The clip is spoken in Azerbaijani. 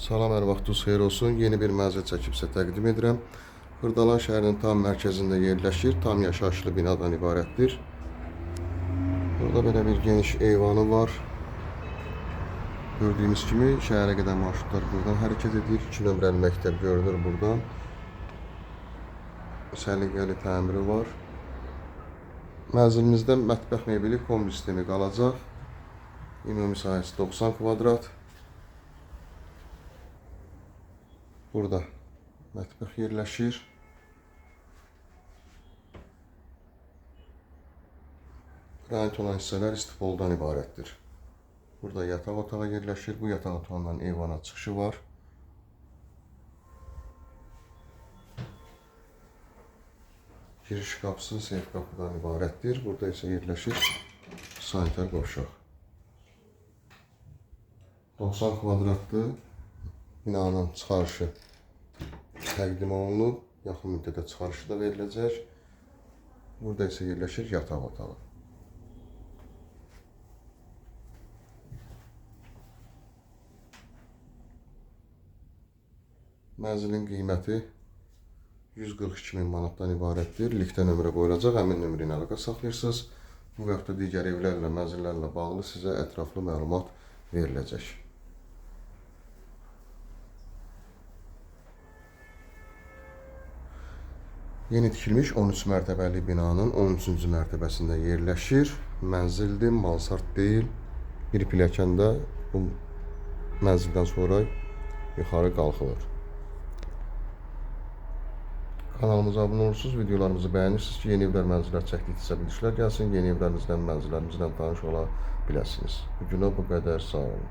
Salam, hər vaxtınız xeyir olsun. Yeni bir mənzil çəkib sizə təqdim edirəm. Xırdalan şəhərinin tam mərkəzində yerləşir. Tam yaşayışlı binadan ibarətdir. Burada belə bir geniş eyvanı var. Gördüyünüz kimi şəhərə gedən marşrutlar buradan hərəkət edir. 2 nömrəli məktəb görünür buradan. Səliqəli təmiri var. Mənzilimizdə mətbəx mebeli kombi sistemi qalacaq. Ümumi sahəsi 90 kvadrat. Burada mətbəx yerləşir. Qranit olan hissələr istifoldan ibarətdir. Burada yataq otağı yerləşir. Bu yataq otağından eyvana çıxışı var. Giriş qapısı seyf qapıdan ibarətdir. Burada isə yerləşir sanitar qovşaq. 90 kvadratlı binanın çıxarışı təqdim olunub. Yaxın müddətdə çıxarışı da veriləcək. Burada isə yerləşir yataq otağı. Mənzilin qiyməti 142 min manatdan ibarətdir. Liftə nömrə qoyulacaq. Həmin nömrə ilə əlaqə saxlayırsınız. Bu və yaxud da digər evlərlə, mənzillərlə bağlı sizə ətraflı məlumat veriləcək. Yeni tikilmiş 13 mərtəbəli binanın 13-cü mərtəbəsində yerləşir. Mənzildir, mansard deyil. Bir pilləkəndə bu mənzildən sonra yuxarı qalxılır. Kanalımıza abunə olursunuz, videolarımızı bəyənirsiniz ki, yeni evlər, mənzillər çəkdikcə bildirişlər gəlsin. Yeni evlərimizdən, mənzillərimizdən tanış ola biləsiniz. Bugünə bu qədər, sağ olun.